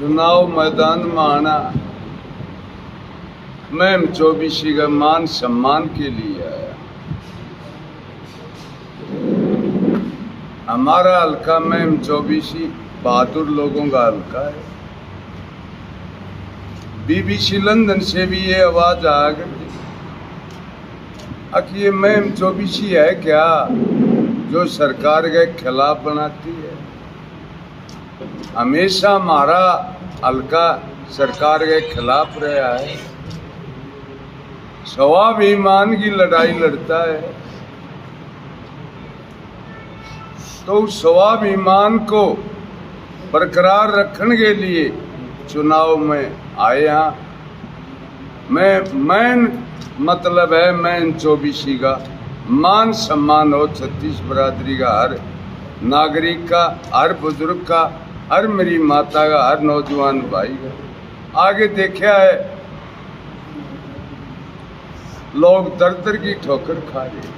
चुनाव मैदान में आना मैं चौबीसी का मान सम्मान के लिए आया। हमारा हल्का में चौबीसी बहादुर लोगों का हल्का है। बीबीसी लंदन से भी ये आवाज आ गई कि ये मैम चौबीसी है क्या जो सरकार के खिलाफ बनाती है। हमेशा हमारा हल्का सरकार के खिलाफ रहा है, स्वाभिमान की लड़ाई लड़ता है। तो स्वाभिमान को बरकरार रखने के लिए चुनाव में आए हैं। मैं मतलब है मैं चौबीसी का मान सम्मान हो, छत्तीस बरादरी का, हर नागरिक का, हर बुजुर्ग का, हर मेरी माता का, हर नौजवान भाई का। आगे देखा है लोग दर दर की ठोकर खा रहे,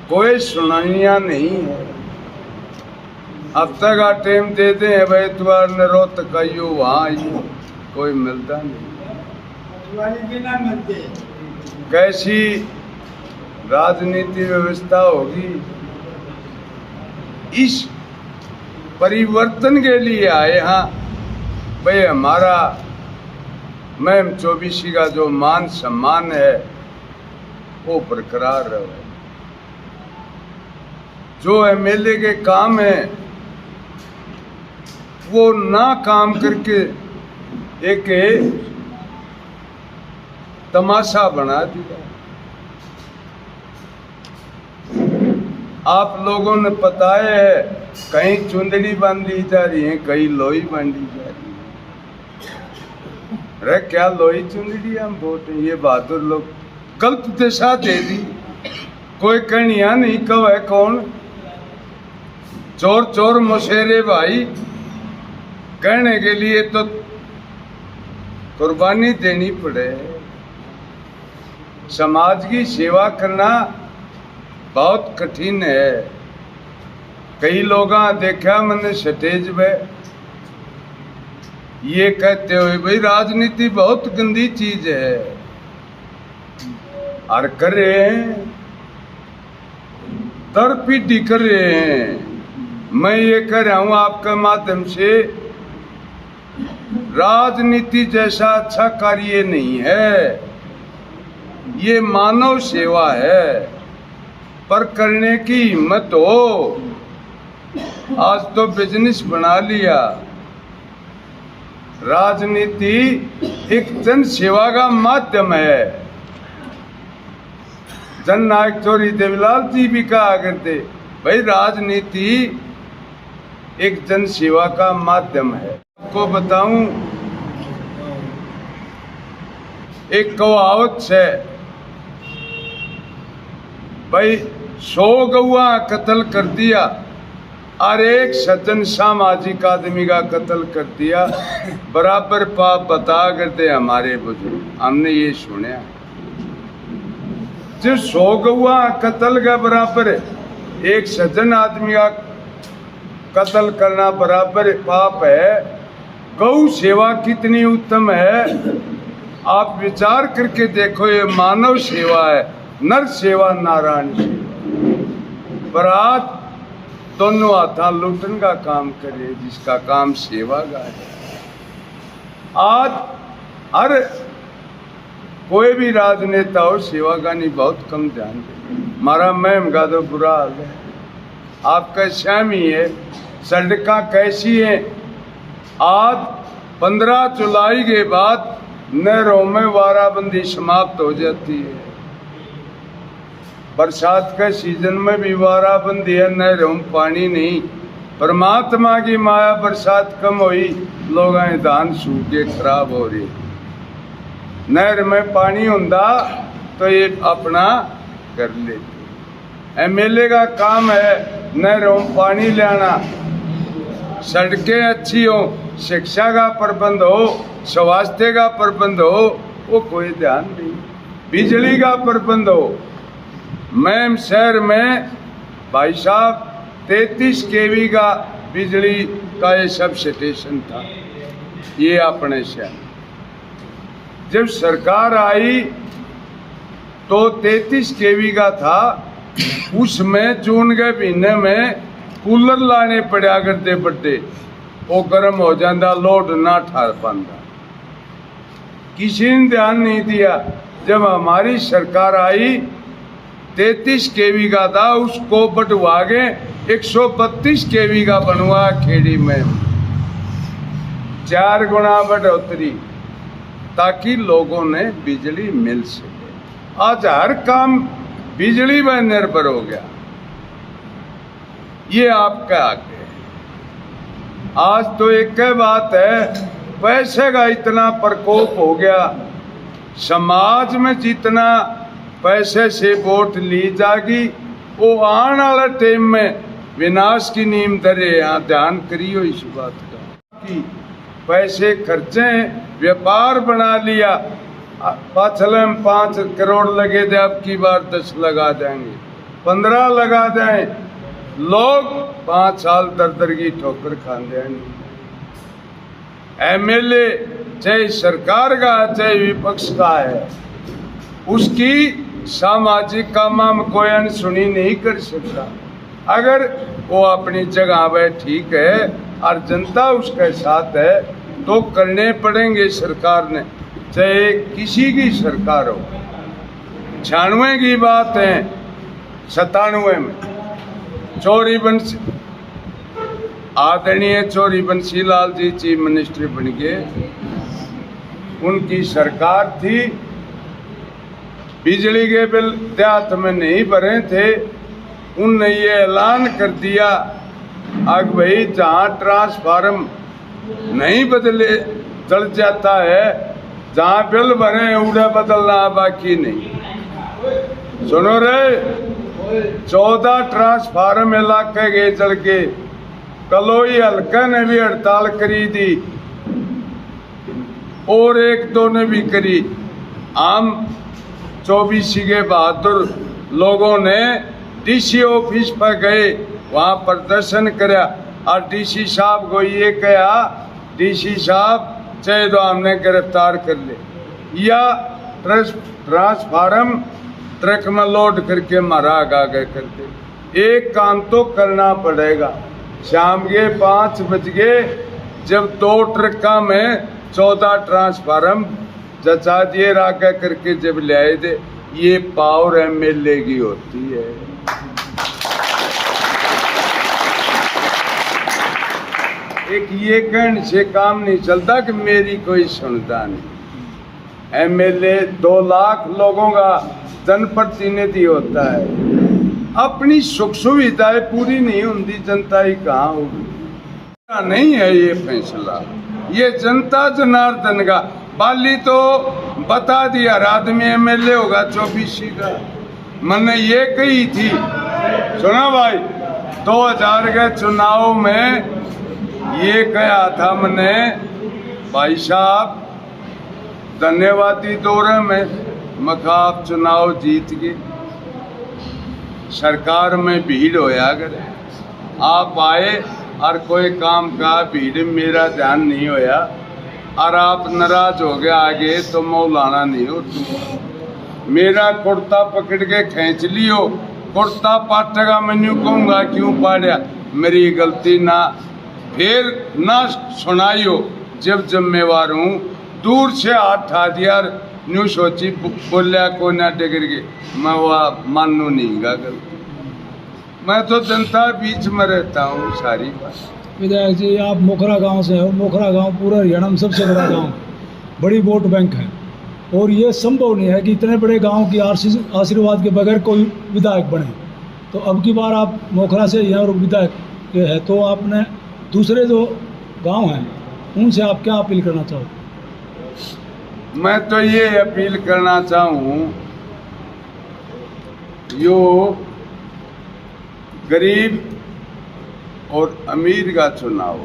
कोई सुनाइयाँ नहीं है। हफ्ते का टाइम देते हैं भाई तुम्हार ने रोत कहियो वहाँ आइयो, कोई मिलता नहीं। कैसी राजनीति व्यवस्था होगी। इस परिवर्तन के लिए आए हैं भाई। हमारा मैम चौबीसी का जो मान सम्मान है वो बरकरार रहे। जो एमएलए के काम है वो ना काम करके एक तमाशा बना दिया। आप लोगों ने बताया है कहीं चुंदड़ी बांधी जा रही है, कहीं लोई बांधी जा रही है। अरे क्या लोई चुंदड़ी हम वोट, ये बहादुर लोग गलत दिशा दे दी। कोई कहानिया नहीं कब है कौन चोर चोर मुशेरे भाई। कहने के लिए तो कुर्बानी देनी पड़े। समाज की सेवा करना बहुत कठिन है। कई लोग देखा मैंने स्टेज पे ये कहते हुए भाई राजनीति बहुत गंदी चीज है, और कर रहे हैं, दर पीटी कर रहे हैं। मैं ये कह रहा हूं आपके माध्यम से, राजनीति जैसा अच्छा कार्य नहीं है। ये मानव सेवा है, पर करने की हिम्मत हो। आज तो बिजनेस बना लिया। राजनीति एक जन सेवा का माध्यम है। जन नायक चौधरी देवीलाल जी भी कहा करते भाई राजनीति एक जन सेवा का माध्यम है। आपको बताऊं एक कहावत है भाई, 100 गौआ कत्ल कर दिया और एक सज्जन सामाजिक आदमी का कत्ल कर दिया, बराबर पाप बता करते हमारे बुजुर्ग। हमने ये सुना जो 100 गौआ कत्ल का बराबर एक सज्जन आदमी का कत्ल करना बराबर पाप है। गौ सेवा कितनी उत्तम है, आप विचार करके देखो। ये मानव सेवा है, नर सेवा नारायण सेवा। बरात दोनों हाथा लूटन का काम करे, जिसका काम सेवा का है। आज हर कोई भी राजनेता हो सेवा का नहीं बहुत कम ध्यान दे। हमारा मैम का तो बुरा हाल है। आपका श्याम ही है, सड़का कैसी है। आज 15 जुलाई के बाद नहरों में वाराबंदी समाप्त हो जाती है। बरसात के सीजन में भी वाराबंदी है, नहरों में पानी नहीं। परमात्मा की माया, बरसात कम हुई, लोग धान सूख के खराब हो रही। नहर में पानी हुंदा तो ये अपना कर लेते। एमएलए का काम है नहरों में पानी लाना, सड़कें अच्छी हो, शिक्षा का प्रबंध हो, स्वास्थ्य का प्रबंध हो, वो कोई ध्यान नहीं। बिजली का प्रबंध हो। मैम शहर में भाई साहब 33 केवी का बिजली का ये सब स्टेशन था। ये अपने से जब सरकार आई तो 33 केवी का था, उसमें जून के महीने में कूलर लाने पड़ा करते बड़े, वो गर्म हो जाता, लोड ना ठार पाता। किसी ने ध्यान नहीं दिया। जब हमारी सरकार आई 33 केवी का था, उसको बढ़वा के 132 केवी का बनवा खेड़ी में, 4 गुना बढ़ोतरी, ताकि लोगों ने बिजली मिल सके। आज हर काम बिजली पर निर्भर हो गया। ये आपका आगे आज तो एक बात है, पैसे का इतना प्रकोप हो गया, समाज में जितना पैसे से वोट ली जाएगी, वो आने वाले टाइम में विनाश की नींव धरे। यहाँ ध्यान करियो इस बात का कि पैसे खर्चे, व्यापार बना लिया, पाछले में 5 करोड़ लगे थे, अब की बार 10 लगा देंगे, 15 लगा दें, लोग 5 साल दर की ठोकर खा देंगे। एमएलए चाहे सरकार का चाहे विपक्ष का है, उसकी सामाजिक काम में कोई अनसुनी नहीं कर सकता। अगर वो अपनी जगह पे ठीक है और जनता उसके साथ है तो करने पड़ेंगे। सरकार ने, चाहे किसी की सरकार हो, 96 की बात है, 97 में चौरी बंसी, आदरणीय चौरी बंसी लाल जी चीफ मिनिस्टर बन गए, उनकी सरकार थी। बिजली के बिल देहात में नहीं भरे थे, उनने ये ऐलान कर दिया अब भाई जहाँ ट्रांसफार्म नहीं बदले चल जाता है, जहाँ बिल भरे उड़ा बदलना बाकी नहीं। सुनो रे, 14 ट्रांसफार्म इलाके गए चल के, कलोई हल्का ने भी हड़ताल करी थी और 1-2 ने भी करी। आम 24 के बहादुर लोगों ने डीसी ऑफिस पर गए, वहाँ प्रदर्शन कराया और डीसी साहब को ये कहा, डीसी साहब चाहे तो हमने गिरफ्तार कर ले या ट्रांसफार्म ट्रक में लोड करके मारा आगे कर दे। एक काम तो करना पड़ेगा। शाम के 5 बज गए जब 2 ट्रका में 14 ट्रांसफार्म जचा दिए आगे करके जब ले आए थे। ये पावर एमएलए की होती है। एक ये कहने से काम नहीं चलता कि मेरी कोई सुनता नहीं। एमएलए 2 लाख लोगों का जनप्रतिनिधि होता है, अपनी सुख सुविधाएं पूरी नहीं होती, जनता ही कहाँ होगी। नहीं है ये फैसला, ये जनता जनार्दन का। बाली तो बता दिया हर आदमी एमएलए होगा 24 का। मैंने ये कही थी, सुना भाई, 2000 के चुनाव में ये कहा था मैंने, भाई साहब धन्यवादी दौरे में मखाब चुनाव जीत गए, सरकार में भीड़ होया करे, आप आए और कोई काम का भीड़ मेरा ध्यान नहीं होया और आप नाराज हो गए आगे तो मौलाना नहीं हो तुम। मेरा कुर्ता पकड़ के खींच लियो, कुर्ता पाटेगा मैनू कहूँगा क्यों पाड़िया, मेरी गलती ना, फिर ना सुनाइयो, जब जिम्मेवार हूँ। दूर से हाथ ठा दिया, न्यू सोची बोलिया को ना डिगर के, मैं वह मानू नहीं गा गलती। मैं तो जनता बीच में रहता हूँ सारी बात। विधायक जी, आप मोखरा गांव से हो। मोखरा गांव पूरा हरियाणा में सबसे बड़ा गांव, बड़ी वोट बैंक है, और ये संभव नहीं है कि इतने बड़े गांव की आशीर्वाद के बगैर कोई विधायक बने। तो अब की बार आप मोखरा से यहाँ विधायक है, तो आपने दूसरे जो गांव हैं उनसे आप क्या अपील करना चाहोगे? मैं तो ये अपील करना चाहूँ, यो गरीब और अमीर का चुनाव,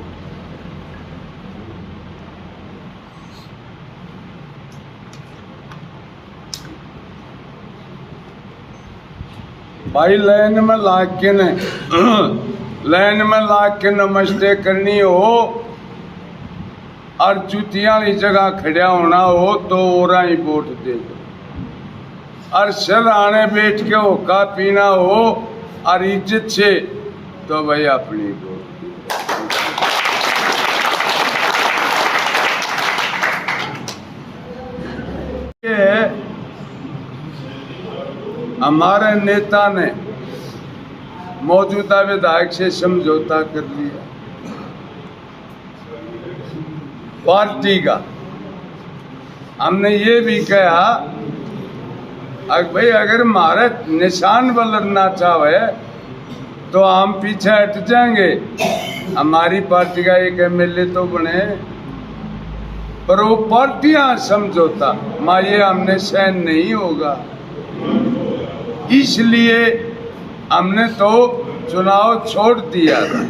भाई लाइन में लाग के ने लाइन में लाग के नमस्ते करनी हो, और जुतियां वाली जगह खड़ा होना हो तो ओरा ही वोट दे दो, और सराहने बैठ के होका पीना हो और इज्जत से तो भाई अपनी वोट ये हमारे नेता ने मौजूदा विधायक से समझौता कर लिया पार्टी का। हमने ये भी कहा भाई अगर हमारा निशान बदलना चाहे तो हम पीछे हट जाएंगे, हमारी पार्टी का एक एमएलए तो बने, पर वो पार्टियां समझौता ये हमने सहन नहीं होगा। इसलिए हमने तो चुनाव छोड़ दिया था।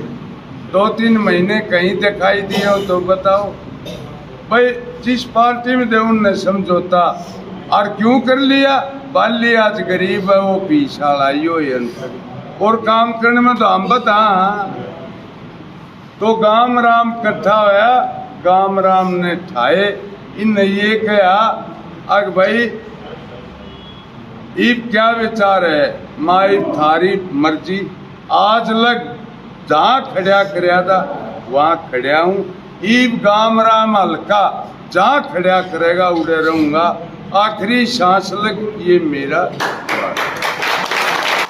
2-3 महीने कहीं दिखाई दिए हो तो बताओ भाई, जिस पार्टी में थे उनने समझौता और क्यों कर लिया? बाली आज गरीब है वो पीछा लाई हो और काम करने में तो हम बता। तो गाम राम इकट्ठा होया, गाम राम ने ठाए, इन ये कहा अग भाई इब क्या विचार है, माई थारी मर्जी, आज लग जहाँ खड़ा कराया था वहाँ खड़ा हूँ, ईब गाम राम हल्का जहाँ खड़ा करेगा उड़े रहूंगा, आखिरी सांस लग ये मेरा